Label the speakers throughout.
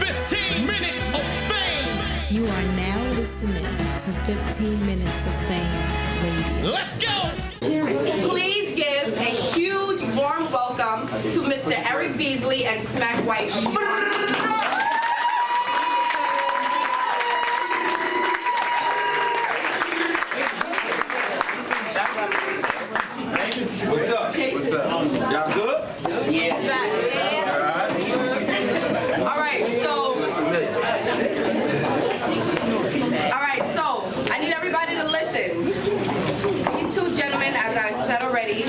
Speaker 1: 15 Minutes of Fame.
Speaker 2: You are now listening to 15 Minutes of Fame Radio.
Speaker 1: Let's go!
Speaker 3: Please give a huge warm welcome to Mr. Eric Beasley and Smack White.
Speaker 4: What's up? What's up? Y'all good?
Speaker 3: Yeah. All right, so I need everybody to listen. These two gentlemen, as I said already,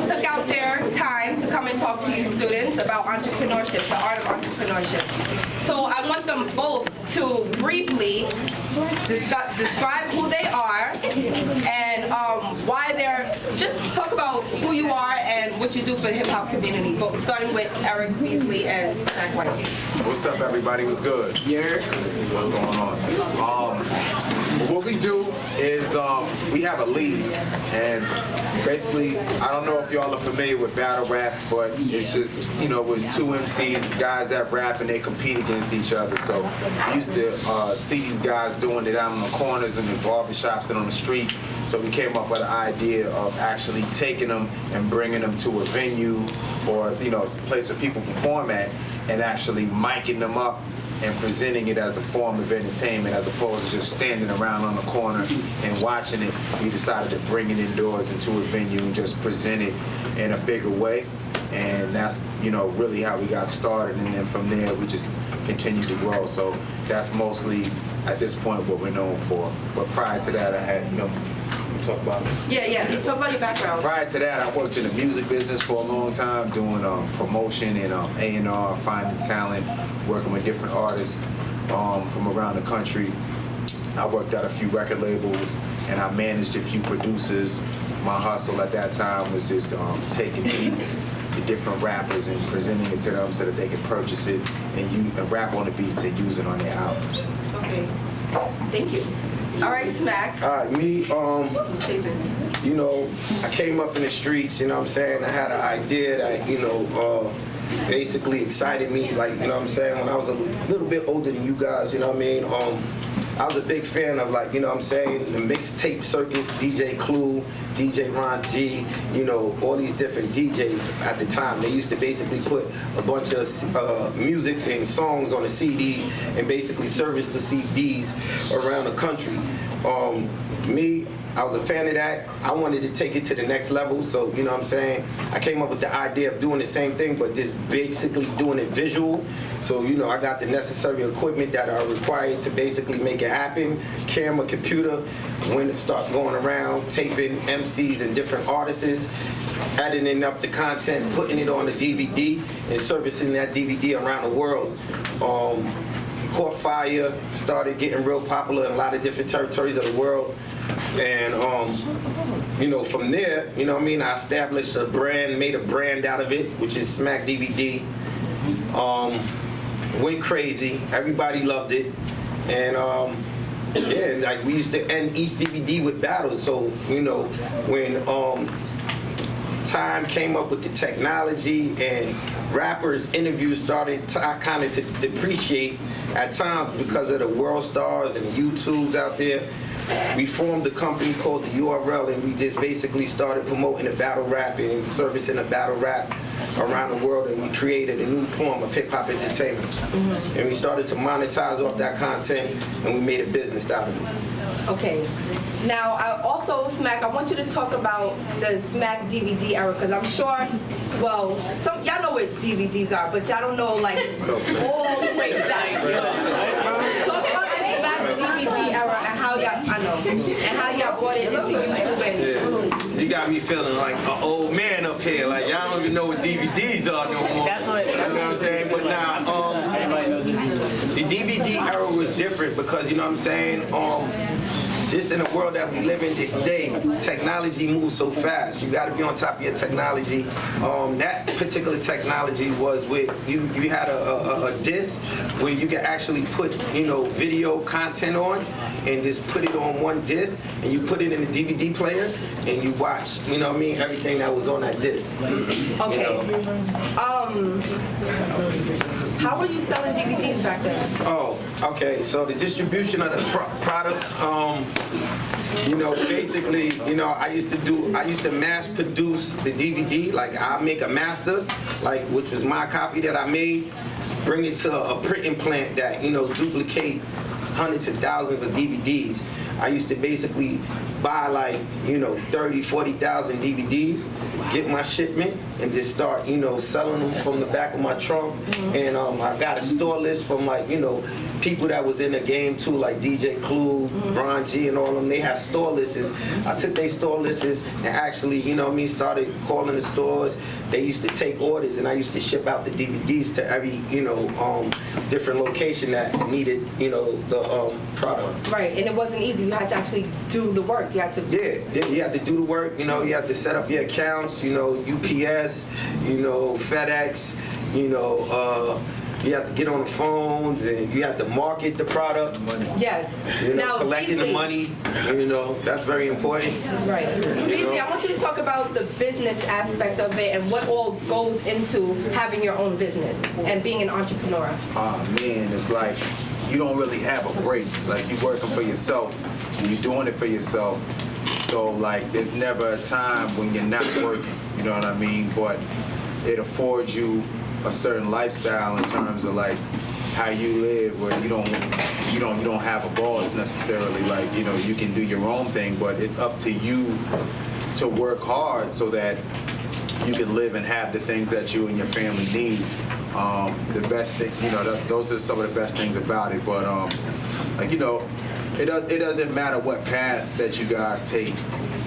Speaker 3: took out their time to come and talk to you students about entrepreneurship, the art of entrepreneurship. So I want them both to briefly describe who they are and why they're, just talk about who you are and what you do for the hip hop community, both starting with Eric Beasley and Smack White.
Speaker 4: What's up, everybody? What's good? Yeah. What's going on? What we do is we have a league, and basically, I don't know if y'all are familiar with battle rap, but it's just, you know, it's two MCs, guys that rap, and they compete against each other. So we used to see these guys doing it out on the corners and the barbershops and on the street. So we came up with an idea of actually taking them and bringing them to a venue or, you know, a place where people perform at, and actually miking them up and presenting it as a form of entertainment as opposed to just standing around on the corner and watching it. We decided to bring it indoors into a venue and just present it in a bigger way. And that's, you know, really how we got started. And then from there, we just continued to grow. So that's mostly, at this point, what we're known for. But prior to that, I had, you know, talk about it.
Speaker 3: Yeah. Talk about your background.
Speaker 4: Prior to that, I worked in the music business for a long time, doing promotion and A&R, finding talent, working with different artists from around the country. I worked at a few record labels, and I managed a few producers. My hustle at that time was just taking beats to different rappers and presenting it to them so that they could purchase it and rap on the beats and use it on their albums.
Speaker 3: Okay. Thank you. All right, Smack.
Speaker 5: Me, you know, I came up in the streets, you know what I'm saying? I had an idea that, you know, basically excited me, like, you know what I'm saying, when I was a little bit older than you guys, you know what I mean? I was a big fan of, like, you know what I'm saying, the mixtape circus, DJ Clue, DJ Ron G, you know, all these different DJs at the time. They used to basically put a bunch of music and songs on a CD and basically service the CDs around the country. Me, I was a fan of that. I wanted to take it to the next level, so, you know what I'm saying, I came up with the idea of doing the same thing, but just basically doing it visual. So, you know, I got the necessary equipment that are required to basically make it happen. Camera, computer, when it start going around, taping MCs and different artists, editing up the content, putting it on the DVD, and servicing that DVD around the world. Caught fire, started getting real popular in a lot of different territories of the world. And, you know, from there, you know what I mean, I established a brand, made a brand out of it, which is Smack DVD. Went crazy. Everybody loved it. And, yeah, like we used to end each DVD with battles. So, you know, when time came up with the technology and rappers' interviews started kind of to depreciate at times because of the world stars and YouTubes out there, we formed a company called the URL, and we just basically started promoting the battle rap and servicing the battle rap around the world, and we created a new form of hip-hop entertainment. And we started to monetize off that content, and we made a business out of it.
Speaker 3: Okay. Now, also, Smack, I want you to talk about the Smack DVD era, because I'm sure, well, y'all know what DVDs are, but y'all don't know, like, all the way back. Talk about the Smack DVD era and how y'all, and how y'all brought it into YouTube. And
Speaker 5: you got me feeling like an old man up here, like y'all don't even know what DVDs are no more.
Speaker 6: That's what,
Speaker 5: you know what I'm saying? But now, the DVD era was different because, you know what I'm saying, just in the world that we live in today, technology moves so fast. You got to be on top of your technology. That particular technology was with, you had a disc where you could actually put, you know, video content on and just put it on one disc, and you put it in a DVD player and you watch, you know what I mean, everything that was on that disc.
Speaker 3: okay.
Speaker 5: You know?
Speaker 3: How were you selling DVDs back then?
Speaker 5: Oh, okay. So the distribution of the product, basically, I used to mass produce the DVD. Like I make a master, like which was my copy that I made, bring it to a printing plant that duplicate hundreds of thousands of DVDs. I used to basically buy 30, 40,000 DVDs, get my shipment, and just start, selling them from the back of my trunk. And I got a store list from people that was in the game too, like DJ Clue, Ron G, and all of them. They had store lists. I took their store lists and actually, started calling the stores. They used to take orders, and I used to ship out the DVDs to every, different location that needed, the product.
Speaker 3: Right, and it wasn't easy. You had to actually do the work. You had to.
Speaker 5: Yeah, you had to do the work. You had to set up your accounts. UPS, FedEx. You have to get on the phones and you have to market the product.
Speaker 3: Yes.
Speaker 5: Now, collecting Beasley, the money, that's very important.
Speaker 3: Right. Beasley, I want you to talk about the business aspect of it and what all goes into having your own business and being an entrepreneur.
Speaker 4: Man, it's like you don't really have a break. Like you're working for yourself and you're doing it for yourself. So there's never a time when you're not working. You know what I mean? But it affords you a certain lifestyle in terms of how you live, where you don't have a boss necessarily. You can do your own thing, but it's up to you to work hard so that you can live and have the things that you and your family need. The best thing, those are some of the best things about it. But it doesn't matter what path that you guys take.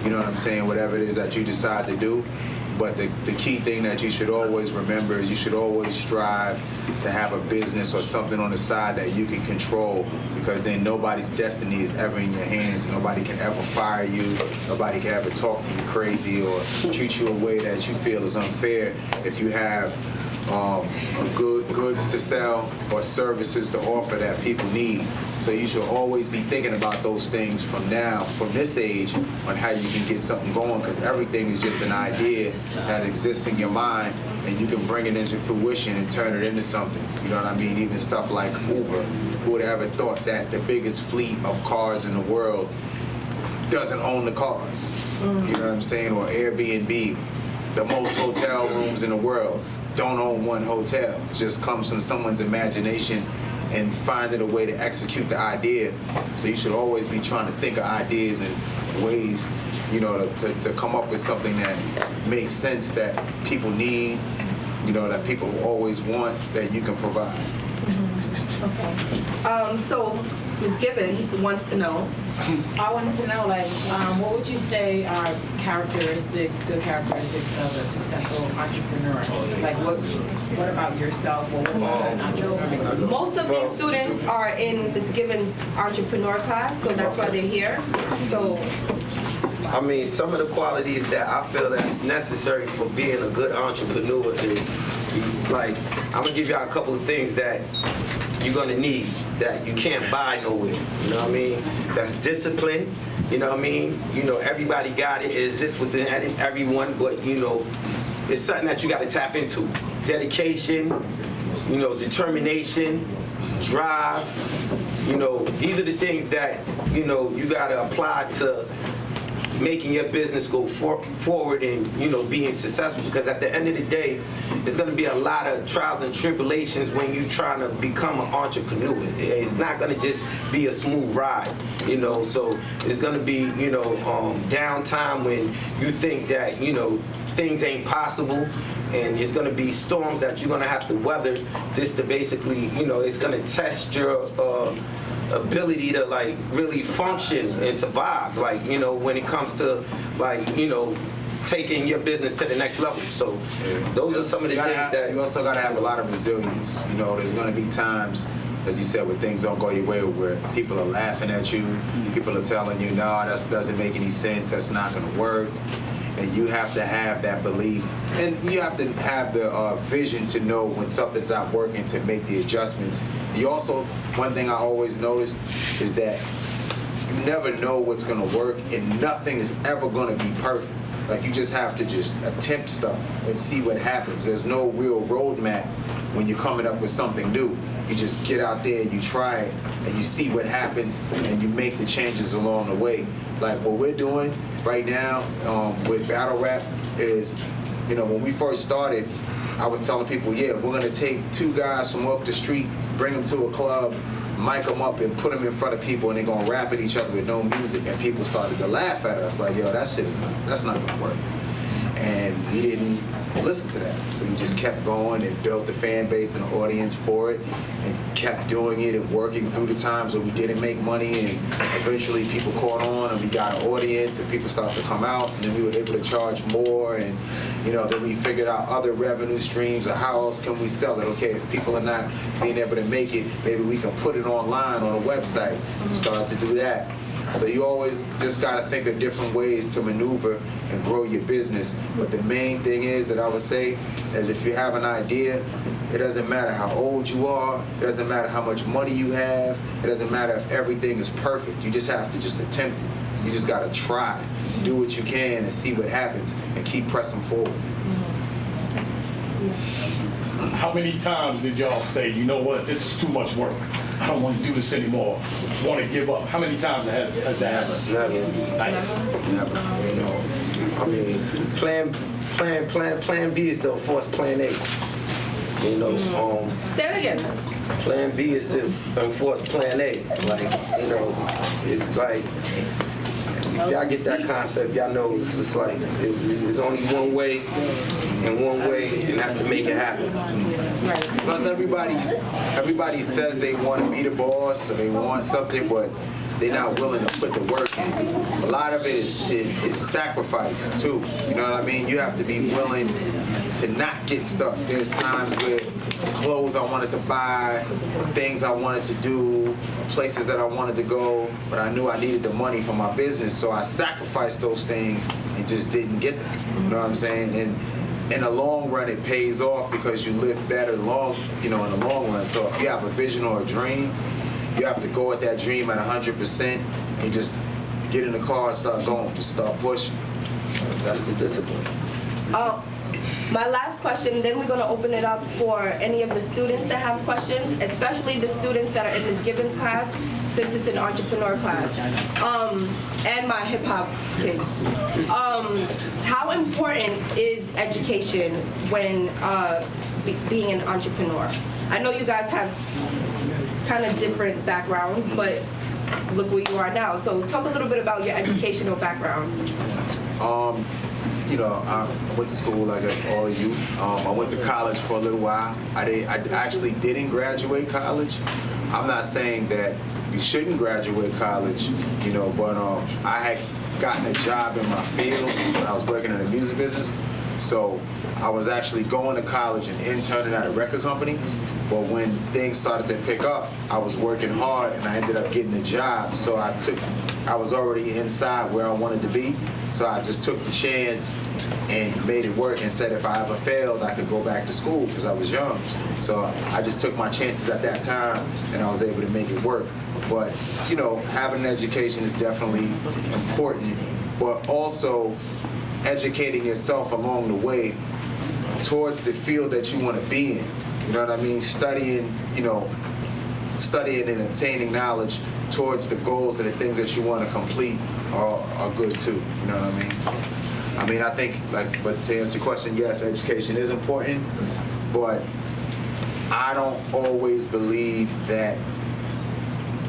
Speaker 4: You know what I'm saying? Whatever it is that you decide to do. But the key thing that you should always remember is you should always strive to have a business or something on the side that you can control, because then nobody's destiny is ever in your hands. Nobody can ever fire you. Nobody can ever talk to you crazy or treat you a way that you feel is unfair if you have goods to sell or services to offer that people need. So you should always be thinking about those things from this age, on how you can get something going, because everything is just an idea that exists in your mind, and you can bring it into fruition and turn it into something. You know what I mean? Even stuff like Uber. Who would have ever thought that the biggest fleet of cars in the world doesn't own the cars? You know what I'm saying? Or Airbnb, the most hotel rooms in the world don't own one hotel. It just comes from someone's imagination and finding a way to execute the idea. So you should always be trying to think of ideas and ways, to come up with something that makes sense, that people need, that people always want, that you can provide.
Speaker 3: Okay. So Ms. Gibbons wants to know.
Speaker 6: I wanted to know, what would you say are good characteristics of a successful entrepreneur? What about yourself, or what about an entrepreneur?
Speaker 3: Most of these students are in Ms. Gibbons' entrepreneur class, so that's why they're here. So,
Speaker 5: some of the qualities that I feel that's necessary for being a good entrepreneur is, I'm gonna give y'all a couple of things that you're gonna need that you can't buy nowhere. You know what I mean? That's discipline. You know what I mean? Everybody got it. It exists within everyone, but it's something that you got to tap into. Dedication, determination, drive. These are the things that you got to apply to making your business go forward and being successful, because at the end of the day it's going to be a lot of trials and tribulations when you're trying to become an entrepreneur. It's not going to just be a smooth ride, so it's going to be downtime when you think that things ain't possible, and it's going to be storms that you're going to have to weather just to basically it's going to test your ability to really function and survive, when it comes to taking your business to the next level. So those are some of the things that
Speaker 4: you also got to have a lot of resilience. There's going to be times, as you said, where things don't go your way, where people are laughing at you, people are telling you, no, that doesn't make any sense, that's not going to work. And you have to have that belief, and you have to have the vision to know when something's not working, to make the adjustments. You also, one thing I always noticed is that you never know what's going to work, and nothing is ever going to be perfect. You just have to just attempt stuff and see what happens. There's no real roadmap when you're coming up with something new. You just get out there and you try it and you see what happens and you make the changes along the way. Like what we're doing right now with battle rap is, you know, when we first started, I was telling people, yeah, we're gonna take 2 guys from off the street, bring them to a club, mic them up and put them in front of people, and they're gonna rap at each other with no music. And people started to laugh at us like, yo, that's not gonna work. And we didn't listen to that. So we just kept going and built the fan base and the audience for it and kept doing it and working through the times where we didn't make money, and eventually people caught on and we got an audience and people started to come out, and then we were able to charge more, and you know, then we figured out other revenue streams or how else can we sell it. Okay, if people are not being able to make it, maybe we can put it online on a website. Start to do that. So you always just got to think of different ways to maneuver and grow your business. But the main thing is that I would say is if you have an idea, it doesn't matter how old you are, it doesn't matter how much money you have, it doesn't matter if everything is perfect. You just have to just attempt it. You just got to try, do what you can and see what happens and keep pressing forward.
Speaker 1: How many times did y'all say, you know what, this is too much work, I don't want to do this anymore, want to give up? How many times has that happened?
Speaker 5: Never.
Speaker 1: Nice.
Speaker 5: Never. You know, I mean, plan B is to enforce plan A. You know,
Speaker 3: Say it again.
Speaker 5: plan B is to enforce plan A. Like, you know, it's like, if y'all get that concept, y'all know it's just like, it's only one way, and that's to make it happen.
Speaker 4: Plus everybody says they want to be the boss or they want something, but they're not willing to put the work in. A lot of it is sacrifice too. You know what I mean? You have to be willing to not get stuff. There's times where clothes I wanted to buy, things I wanted to do, places that I wanted to go, but I knew I needed the money for my business, so I sacrificed those things and just didn't get them. You know what I'm saying? And in the long run, it pays off because you live better in the long run. So if you have a vision or a dream, you have to go at that dream at 100% and just get in the car and start going, just start pushing. That's the discipline.
Speaker 3: My last question, then we're going to open it up for any of the students that have questions, especially the students that are in this Gibbons class, since it's an entrepreneur class, and my hip hop kids. How important is education when being an entrepreneur? I know you guys have kind of different backgrounds, but look where you are now. So talk a little bit about your educational background.
Speaker 4: You know, I went to school like all of you. I went to college for a little while. I actually didn't graduate college. I'm not saying that you shouldn't graduate college, you know, but I had gotten a job in my field when I was working in the music business. So I was actually going to college and interning at a record company. But when things started to pick up, I was working hard and I ended up getting a job. So I was already inside where I wanted to be. So I just took the chance and made it work and said if I ever failed, I could go back to school because I was young. So I just took my chances at that time and I was able to make it work. But, you know, having an education is definitely important, but also educating yourself along the way towards the field that you want to be in. You know what I mean? Studying and obtaining knowledge towards the goals and the things that you want to complete are good too. You know what I mean? So, I mean, I think, but to answer your question, yes, education is important, but I don't always believe that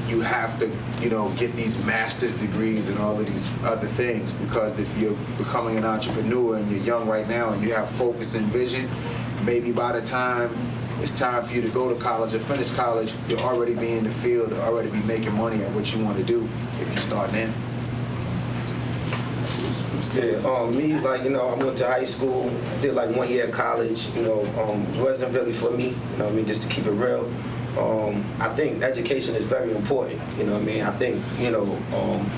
Speaker 4: you have to, you know, get these master's degrees and all of these other things, because if you're becoming an entrepreneur and you're young right now and you have focus and vision, maybe by the time it's time for you to go to college or finish college, you'll already be in the field, or already be making money at what you want to do if you're starting in.
Speaker 5: Yeah, me, like, you know, I went to high school, did like 1 year of college, you know, it wasn't really for me, you know what I mean, just to keep it real. I think education is very important. You know what I mean? I think,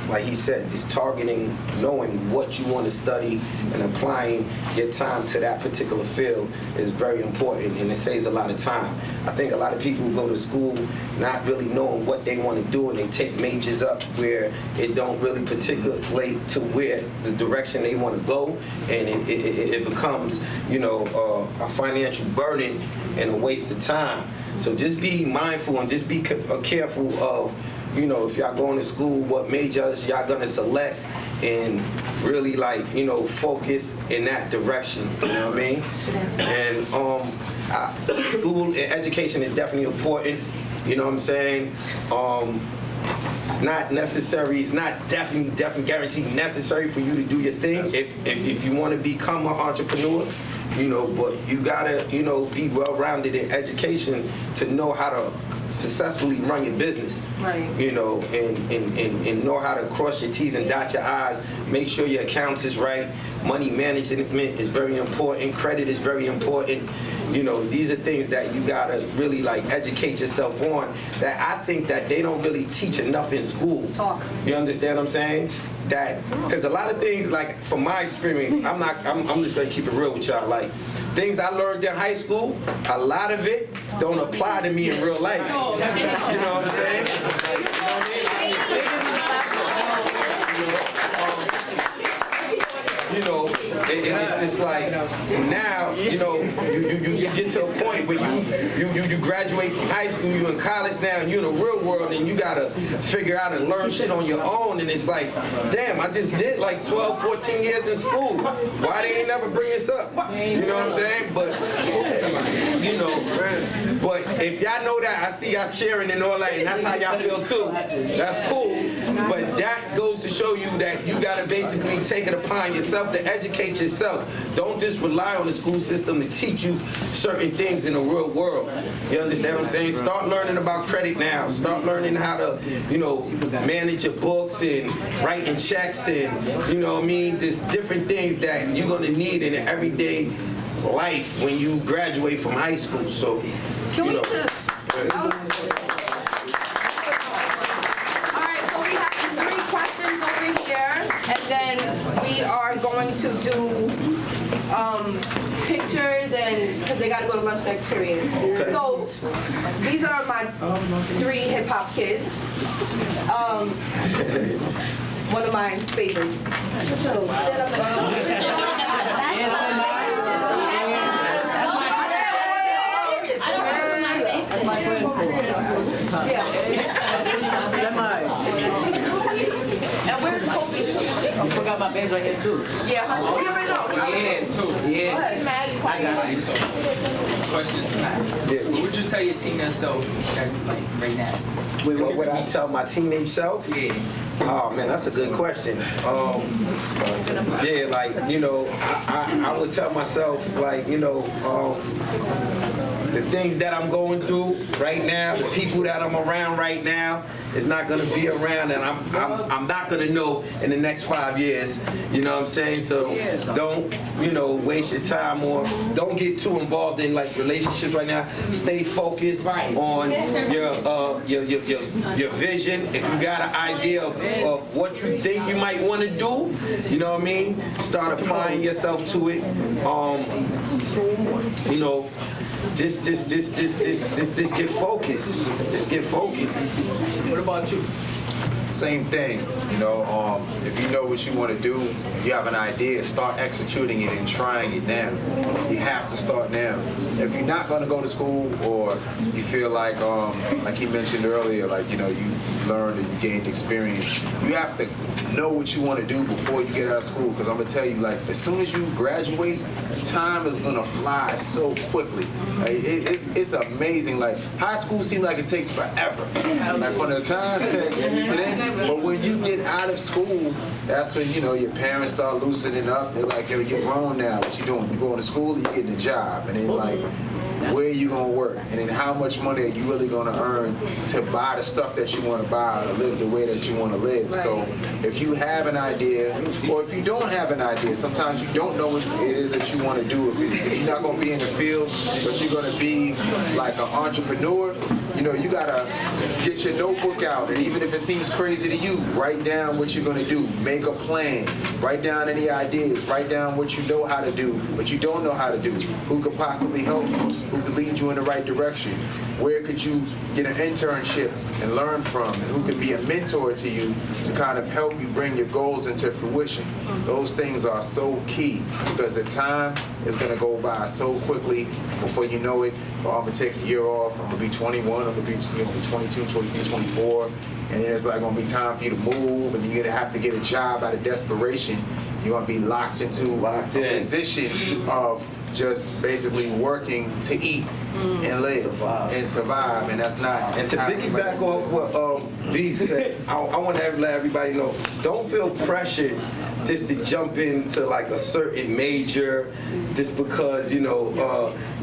Speaker 5: like he said, just targeting, knowing what you want to study and applying your time to that particular field is very important, and it saves a lot of time. I think a lot of people go to school not really knowing what they want to do, and they take majors up where it don't really particulate to where the direction they want to go, and it becomes, a financial burden and a waste of time. So just be mindful and just be careful of, if y'all going to school, what majors y'all gonna select, and really focus in that direction. You know what I mean? And school and education is definitely important. You know what I'm saying? It's not necessary. It's not definitely guaranteed necessary for you to do your thing if you want to become an entrepreneur. But you gotta, be well-rounded in education to know how to successfully run your business.
Speaker 3: Right.
Speaker 5: And know how to cross your T's and dot your I's. Make sure your accounts is right. Money management is very important. Credit is very important. These are things that you gotta really educate yourself on, that I think that they don't really teach enough in school.
Speaker 3: Talk.
Speaker 5: You understand what I'm saying? Because a lot of things, from my experience, I'm just gonna keep it real with y'all. Things I learned in high school, a lot of it don't apply to me in real life. You know what I'm saying? And it's just now, you get to a point where you graduate from high school, you're in college now, and you're in the real world, and you gotta figure out and learn shit on your own, and it's damn, I just did 12, 14 years in school. Why they ain't never bring this up? You know what I'm saying? But, but if y'all know that, I see y'all cheering and all that, and that's how y'all feel too. That's cool. But that goes to show you that you gotta basically take it upon yourself to educate yourself. Don't just rely on the school system to teach you certain things in the real world. You understand what I'm saying? Start learning about credit now. Start learning how to, manage your books and writing checks and, just different things that you're gonna need in an everyday life when you graduate from high school. So,
Speaker 3: Can we just... All right, so we have 3 questions over here, and then we are going to do pictures, and because they got to go to lunch next period.
Speaker 5: Okay.
Speaker 3: So these are my 3 hip hop kids. One of my favorites. So, and where's Kobe?
Speaker 7: I forgot my bands right here too.
Speaker 3: Yeah, oh, you already know.
Speaker 7: Yeah, too. Yeah. I got it.
Speaker 8: So, question is, what would you tell your teenage self right now?
Speaker 5: What would I tell my teenage self?
Speaker 8: Yeah.
Speaker 5: Oh man, that's a good question. I would tell myself the things that I'm going through right now, the people that I'm around right now is not gonna be around, and I'm not gonna know in the next 5 years. You know what I'm saying? So don't waste your time, or don't get too involved in relationships right now. Stay focused on your vision. If you got an idea of what you think you might want to do, you know what I mean? Start applying yourself to it. Just get focused. Just get focused.
Speaker 8: What about you?
Speaker 4: Same thing, if you know what you want to do, you have an idea, start executing it and trying it now. You have to start now. If you're not going to go to school, or you feel like he mentioned earlier, you learned and you gained experience, you have to know what you want to do before you get out of school, because I'm going to tell you, as soon as you graduate, time is going to fly so quickly. It's amazing. High school seems like it takes forever. From the time to then. But when you get out of school, that's when, your parents start loosening up. They're like, yo, you're grown now. What you doing? You going to school or you getting a job? And then where you gonna work, and then how much money are you really gonna earn to buy the stuff that you want to buy or live the way that you want to live.
Speaker 3: Right.
Speaker 4: So if you have an idea, or if you don't have an idea, sometimes you don't know what it is that you want to do. If you're not gonna be in the field, but you're gonna be like an entrepreneur, you know, you gotta get your notebook out, and even if it seems crazy to you, write down what you're gonna do. Make a plan. Write down any ideas. Write down what you know how to do, what you don't know how to do. Who could possibly help you? Who could lead you in the right direction? Where could you get an internship and learn from? And who could be a mentor to you to kind of help you bring your goals into fruition? Those things are so key because the time is going to go by so quickly before you know it. Oh, I'm going to take a year off. I'm going to be 21. I'm going to be 22, 23, 24. And then it's like going to be time for you to move, and you're going to have to get a job out of desperation. You're going to be locked into a position of just basically working to eat and live and survive, and that's not.
Speaker 5: And to piggyback off what B said, I want to let everybody know, don't feel pressured just to jump into like a certain major just because you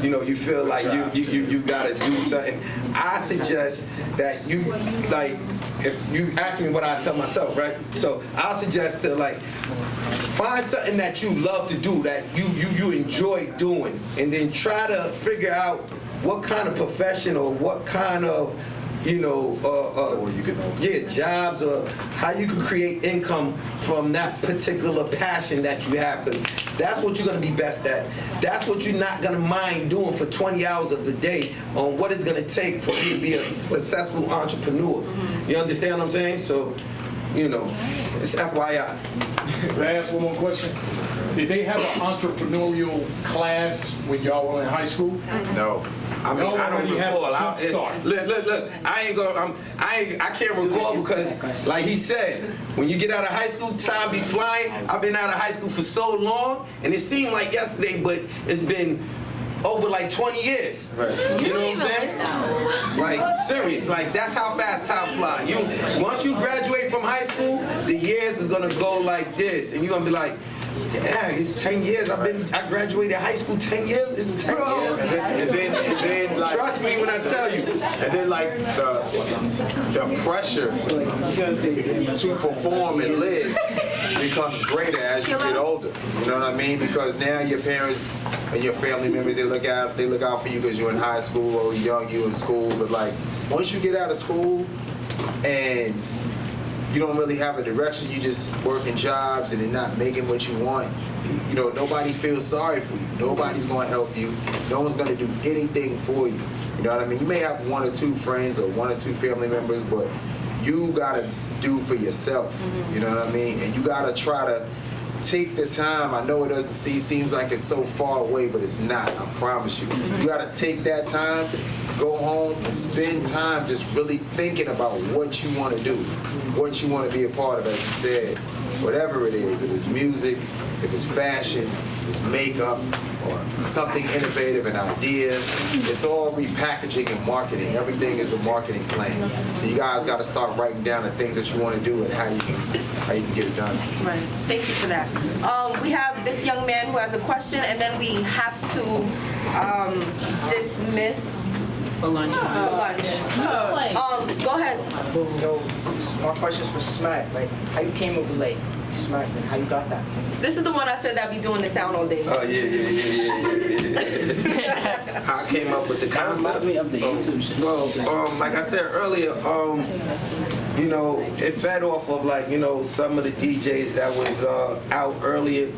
Speaker 5: you feel like you gotta do something. I suggest that you, like, if you ask me what I tell myself, right? So I'll suggest to like find something that you love to do, that you enjoy doing, and then try to figure out what kind of profession or what kind of jobs, or how you can create income from that particular passion that you have, because that's what you're going to be best at. That's what you're not going to mind doing for 20 hours of the day on what it's going to take for you to be a successful entrepreneur. You understand what I'm saying? So, it's FYI.
Speaker 1: Can I ask one more question? Did they have an entrepreneurial class when y'all were in high school?
Speaker 4: No.
Speaker 5: I mean, I don't recall.
Speaker 1: Look,
Speaker 5: I can't recall because, like he said, when you get out of high school, time be flying. I've been out of high school for so long, and it seemed like yesterday, but it's been over like 20 years. Right. You know what I'm saying? Like, serious. Like, that's how fast time flies. Once you graduate from high school, the years is gonna go like this, and you're gonna be like, damn, it's 10 years. I graduated high school 10 years. It's 10 years.
Speaker 4: And then like,
Speaker 5: trust me when I tell you.
Speaker 4: And then like the pressure to perform and live becomes greater as you get older. You know what I mean? Because now your parents and your family members, they look out for you because you're in high school, or young, you in school. But like once you get out of school and you don't really have a direction, you just working jobs and you're not making what you want, nobody feels sorry for you. Nobody's going to help you. No one's going to do anything for you. You know what I mean? You may have one or two friends or one or two family members, but you got to do for yourself. You know what I mean? And you got to try to take the time. I know it doesn't seems like it's so far away, but it's not. I promise you. You got to take that time, go home and spend time just really thinking about what you want to do, what you want to be a part of, as you said. Whatever it is, if it's music, if it's fashion, if it's makeup, or something innovative, an idea, it's all repackaging and marketing. Everything is a marketing plan. So you guys got to start writing down the things that you want to do and how you can get it done.
Speaker 3: Right. Thank you for that. We have this young man who has a question, and then we have to dismiss
Speaker 7: For lunch.
Speaker 3: for lunch. Go ahead.
Speaker 9: So, my question's for Smack. Like, how you came up with like Smack, and how you got that?
Speaker 3: This is the one I said I'd be doing the sound all day.
Speaker 5: Oh, yeah. How I came up with the
Speaker 7: That reminds
Speaker 5: concept.
Speaker 7: me of the YouTube shit.
Speaker 5: Well, like I said earlier, it fed off of like, some of the DJs that was out earlier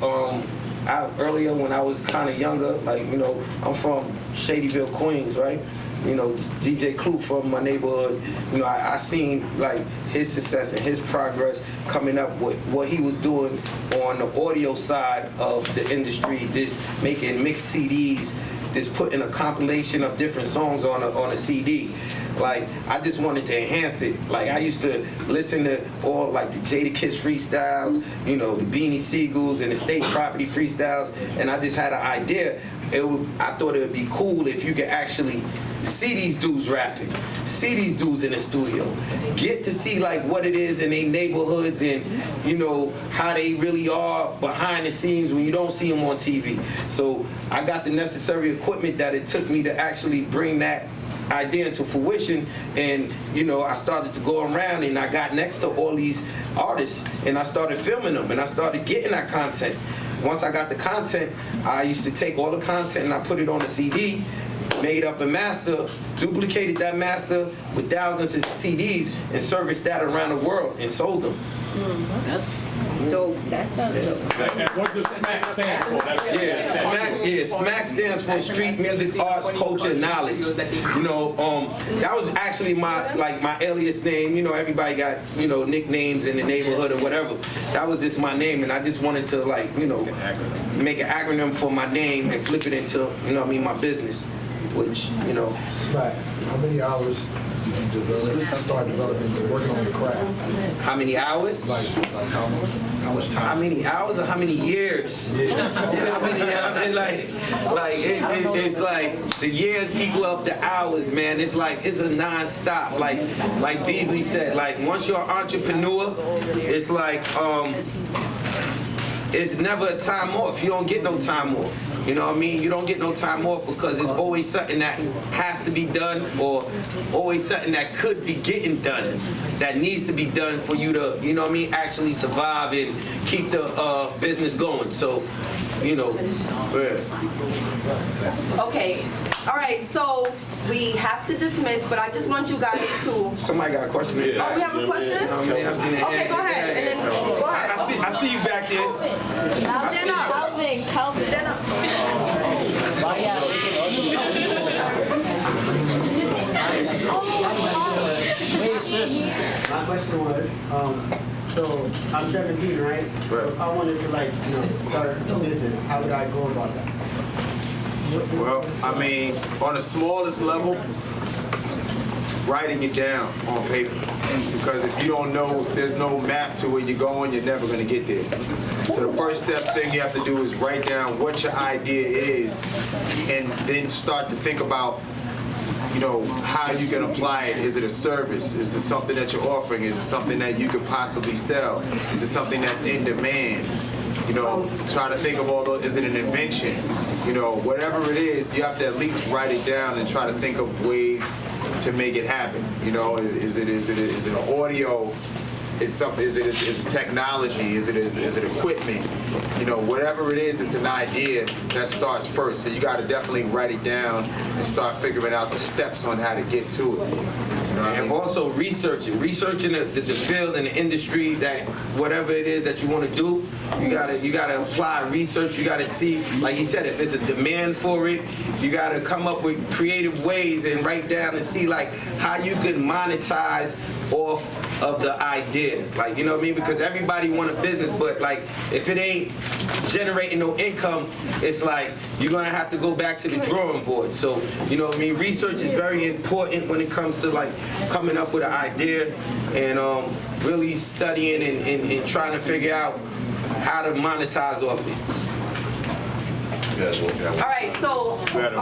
Speaker 5: when I was kind of younger. Like, I'm from Shadyville, Queens, right? DJ Clue from my neighborhood, I seen like his success and his progress coming up with what he was doing on the audio side of the industry, just making mixed CDs, just putting a compilation of different songs on a CD. Like, I just wanted to enhance it. Like, I used to listen to all like the Jadakiss freestyles, the Beanie Siegels and the State Property freestyles, and I just had an idea. I thought it would be cool if you could actually see these dudes rapping. see these dudes in the studio, get to see like what it is in their neighborhoods and, you know, how they really are behind the scenes when you don't see them on TV. So I got the necessary equipment that it took me to actually bring that idea into fruition, and you know, I started to go around and I got next to all these artists and I started filming them and I started getting that content. Once I got the content, I used to take all the content and I put it on a CD, made up a master, duplicated that master with thousands of CDs and serviced that around the world and sold them.
Speaker 6: That's
Speaker 3: Dope.
Speaker 6: that sounds dope.
Speaker 1: And what does SMAC stand for?
Speaker 5: SMAC stands for Street Music Arts Culture Knowledge. You know, that was actually my alias name. You know, everybody got, you know, nicknames in the neighborhood or whatever. That was just my name, and I just wanted to, like, you know, make an acronym for my name and flip it into, you know what I mean, my business, which, you know.
Speaker 10: SMAC, how many hours did you start developing, working on your craft?
Speaker 5: How many hours?
Speaker 10: Like how much time?
Speaker 5: How many hours or how many years?
Speaker 10: Yeah.
Speaker 5: How many, it's like the years equal up to hours, man. It's like, it's a non-stop. Like Beasley said, like once you're an entrepreneur, it's like, it's never a time off. You don't get no time off. You know what I mean? You don't get no time off because it's always something that has to be done or always something that could be getting done, that needs to be done for you to, you know what I mean, actually survive and keep the business going. So, you know, yeah.
Speaker 3: Okay. All right. So we have to dismiss, but I just want you guys to.
Speaker 5: Somebody got a question?
Speaker 3: Oh, we have a question?
Speaker 5: I seen it.
Speaker 3: Okay, go ahead. And then go ahead.
Speaker 5: I see you back there.
Speaker 3: Stand up.
Speaker 6: Calvin.
Speaker 3: Stand up.
Speaker 11: My question was, so I'm 17, right? So if I wanted to, like, you know, start a business, how would I go about that?
Speaker 4: Well, I mean, on the smallest level, writing it down on paper. Because if you don't know, if there's no map to where you're going, you're never going to get there. So the first thing you have to do is write down what your idea is and then start to think about, you know, how you can apply it. Is it a service? Is it something that you're offering? Is it something that you could possibly sell? Is it something that's in demand? You know, try to think of all those. Is it an invention? You know, whatever it is, you have to at least write it down and try to think of ways to make it happen. You know, is it an audio? Is it technology? Is it equipment? You know, whatever it is, it's an idea that starts first. So you got to definitely write it down and start figuring out the steps on how to get to it. You know what I
Speaker 5: And
Speaker 4: mean?
Speaker 5: also researching the field and the industry, that whatever it is that you want to do, you gotta apply research. You gotta see, like you said, if there's a demand for it, you gotta come up with creative ways and write down and see like how you could monetize off of the idea. Like, you know what I mean? Because everybody want a business, but like if it ain't generating no income, it's like you're gonna have to go back to the drawing board. So, you know what I mean? Research is very important when it comes to like coming up with an idea and really studying and trying to figure out how to monetize off it.
Speaker 3: All right. So. We have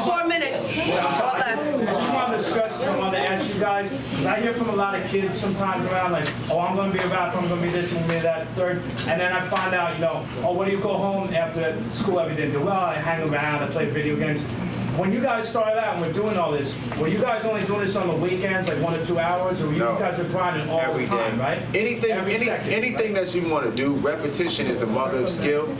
Speaker 3: 4 minutes or less.
Speaker 12: I just wanted to stress, I wanted to ask you guys, because I hear from a lot of kids sometimes around like, oh, I'm going to be a rapper, I'm going to be this, I'm going to be that, third. And then I find out, you know, oh, what do you go home after school every day? Well, I hang around, I play video games. When you guys started out and we're doing all this, were you guys only doing this on the weekends, like 1 or 2 hours, or were you guys are grinding all
Speaker 4: Every
Speaker 12: the time,
Speaker 4: day.
Speaker 12: right?
Speaker 4: Anything that you want to do, repetition is the mother of skill.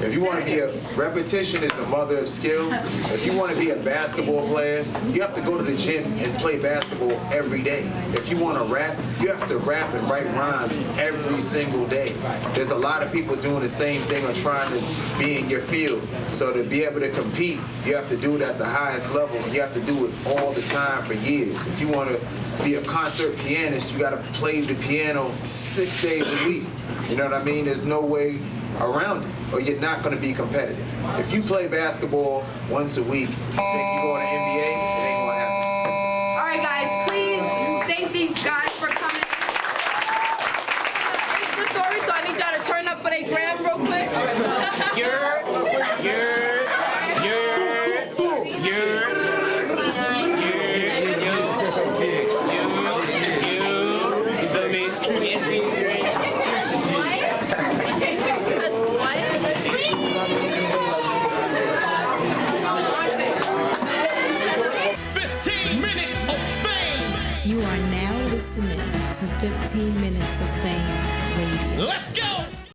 Speaker 4: If you want to be repetition is the mother of skill. If you want to be a basketball player, you have to go to the gym and play basketball every day. If you want to rap, you have to rap and write rhymes every single day. There's a lot of people doing the same thing or trying to be in your field. So to be able to compete, you have to do it at the highest level. You have to do it all the time for years. If you want to be a concert pianist, you got to play the piano 6 days a week. You know what I mean? There's no way around it, or you're not going to be competitive. If you play basketball once a week, you think you go to the NBA, it ain't going to happen.
Speaker 3: All right, guys. Please thank these guys for coming. It's the story, so I need y'all to turn up for their gram real quick.
Speaker 7: You're
Speaker 2: You are now listening to 15 Minutes of Fame Radio.
Speaker 13: Let's go!